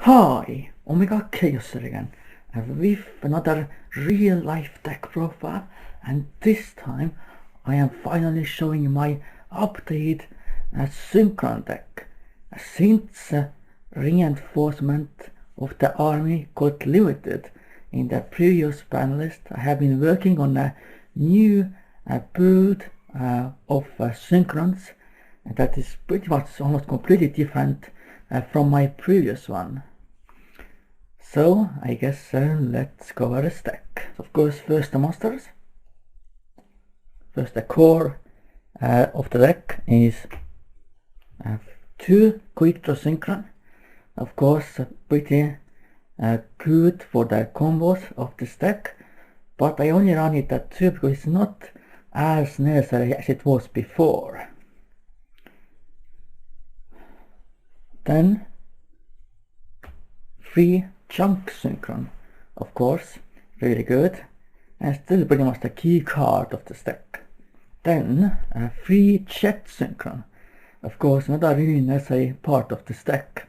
Hi, Omega Chaos here again, with another real life deck profile, and this time I am finally showing my updated Synchron deck. Since reinforcement of the army got limited in the previous ban list, I have been working on a new build of Synchrons that is pretty much almost completely different from my previous one. So I guess let's cover the stack. Of course, first the monsters. First the core of the deck is 2 quick draw synchron. Of course, pretty good for the combos of this deck, but I only run it at 2 because it's not as necessary as it was before. Then 3 chunk synchron, of course, really good, and still pretty much the key card of the deck. Then 3 jet synchron, of course, not a really necessary part of this deck.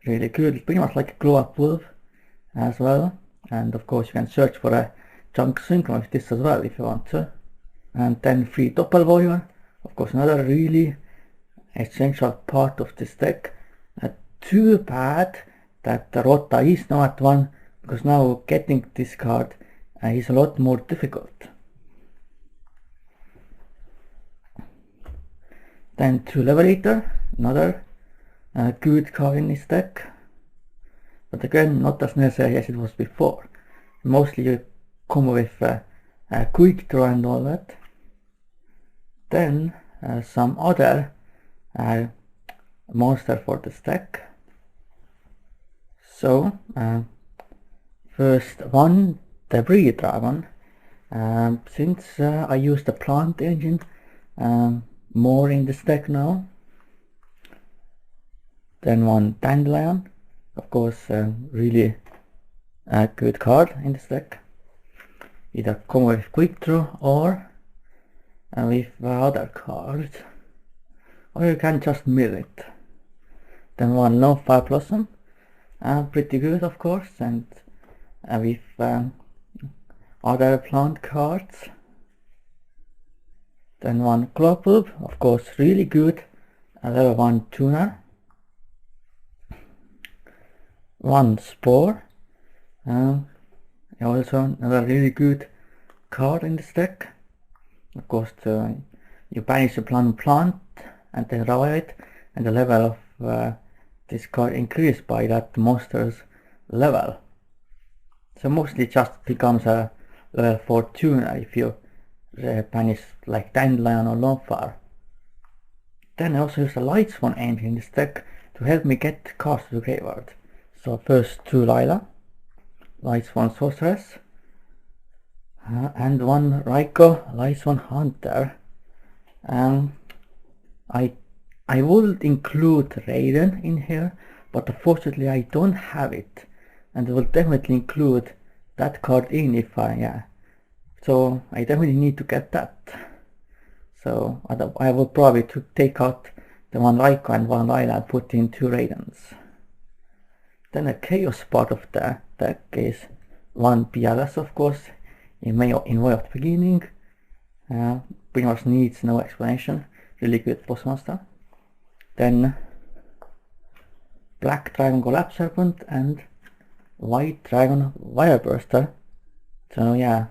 Really good, pretty much like a glow up wolf as well, and of course you can search for a chunk synchron with this as well if you want to. And then 3 doppel warrior, of course another really essential part of this deck. Too bad that the Rota is now at 1, because now getting this card is a lot more difficult. Then 2 Levelator, another good card in this deck, but again not as necessary as it was before. Mostly you come with a quick draw and all that. Then some other monster for this deck. So first one, Debris Dragon. Since I use the plant engine more in this deck now. Then 1 Dandelion, of course really a good card in this deck. Either come with quick draw or with other cards, or you can just mill it. Then 1 Lone Fire Blossom, pretty good of course, and with other plant cards. Then 1 Clopulb, of course really good, level 1 tuner. 1 Spore, also another really good card in this deck. Of course you banish a plant and then revive it, and the level of this card increased by that monster's level. So mostly just becomes a level 4 tuner if you banish like Dandelion or Lone Fire. Then I also use the Light Swan engine in this deck to help me get cards to the graveyard. So first 2 Lila, Light Swan Sorceress, and 1 Raikou, Light Swan Hunter. I would include Raiden in here, but unfortunately I don't have it, and I will definitely include that card in if so I definitely need to get that. So I will probably take out the 1 Raikou and 1 Lila and put in 2 Raidens. Then the Chaos part of the deck is 1 PLS, of course, in way of the beginning. Pretty much needs no explanation, really good boss monster. Then Black Dragon Collapse Serpent and White Dragon Wire Burster. So yeah,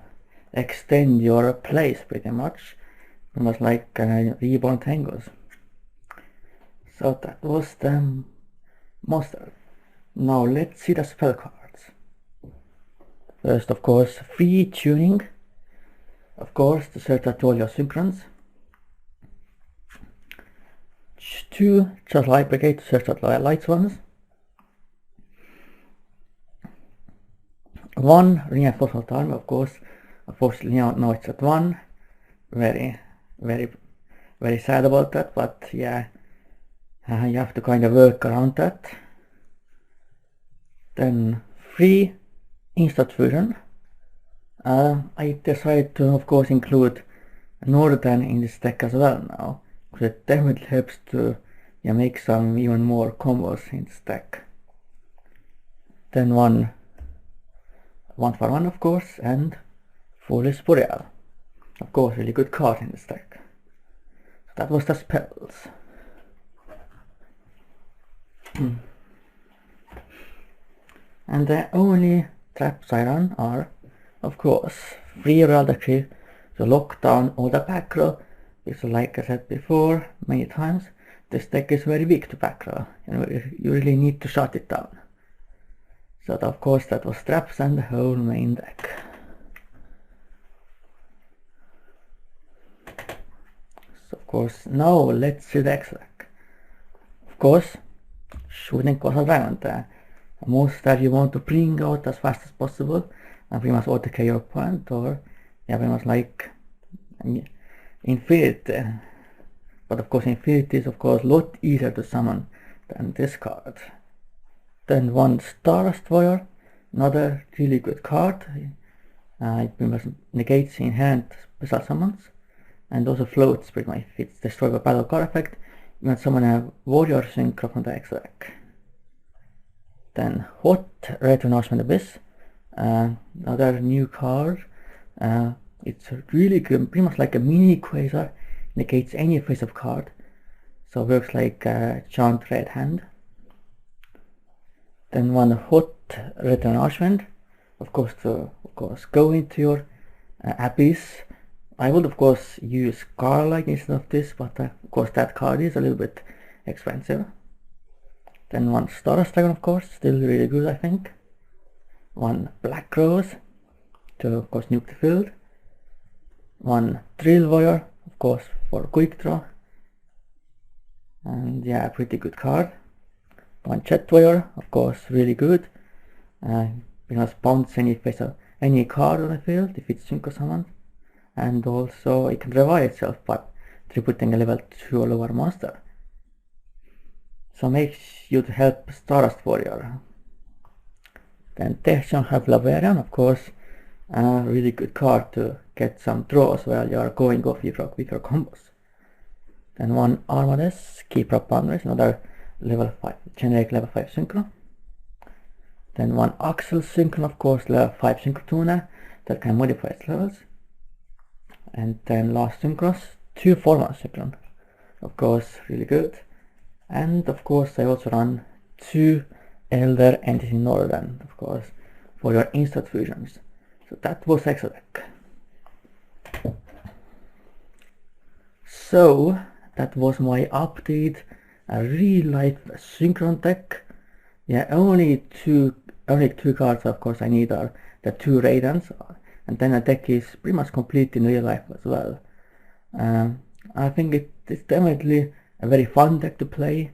extend your plays pretty much like Reborn Tangos. So that was the monster. Now let's see the spell cards. First, of course, 3 tuning. Of course, to search out all your synchrons. 2 just Light Brigade to search out light ones. 1 Reinforcement Army, of course. Unfortunately now it's at 1. Very sad about that, but yeah, you have to kind of work around that. Then 3 Instant Fusion. I decided to of course include Northern in this deck as well now, because it definitely helps to make some even more combos in this deck. Then one for one, of course, and Foolish Boreal. Of course, really good card in this deck. So that was the spells. And the only traps I run are, of course, free reality to lock down all the back row, because like I said before many times, this deck is very weak to back row, you really need to shut it down. So of course that was traps and the whole main deck. So of course now let's see the extra deck. Of course, shooting Castle Dragon, the monster you want to bring out as fast as possible and pretty much OTK your opponent, or yeah, pretty much like Infinity. But of course Infinity is of course a lot easier to summon than this card. Then one Stardust Warrior, another really good card. It pretty much negates inherent special summons and also floats pretty much. If it's destroyed by battle card effect, you can summon a Warrior Synchron from the extra deck. Then Hot Return Archman Abyss, another new card. It's really good, pretty much like a mini Quasar, negates any face-up card, so works like a Chant Red Hand. Then one Hot Return Archwind, of course to go into your Abyss. I would of course use Carlike instead of this, but of course that card is a little bit expensive. Then one Stardust Dragon, of course, still really good I think. One Black Rose to of course nuke the field. One Drill Warrior, of course for quick draw, and yeah, pretty good card. One Jet Warrior, of course really good, because bounce any card on the field if it's synchro summoned, and also it can revive itself by tributing a level 2 or lower monster. So makes you to help Stardust Warrior. Then Techtion have Laverian, of course, a really good card to get some draws while you are going off with your combos. Then one Armades, Keeper of Boundaries, another level 5, generic level 5 synchro. Then one Axel Synchron, of course, level 5 synchro tuner that can modify its levels. And then last synchros, 2 4-1 synchron, of course really good. And of course I also run 2 Elder Entity Northern, of course, for your instant fusions. So that was extra deck. So that was my update, a real life Synchron deck. Yeah, only two cards of course I need are the 2 Raidens, and then the deck is pretty much complete in real life as well. I think it's definitely a very fun deck to play,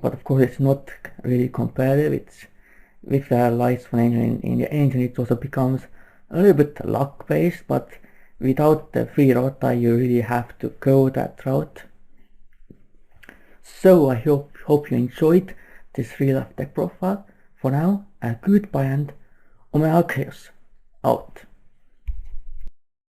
but of course it's not really competitive. It's with the lights from engine in the engine, it also becomes a little bit luck based, but without the free rota you really have to go that route. So I hope you enjoyed this real life deck profile. For now, goodbye and Khaos out.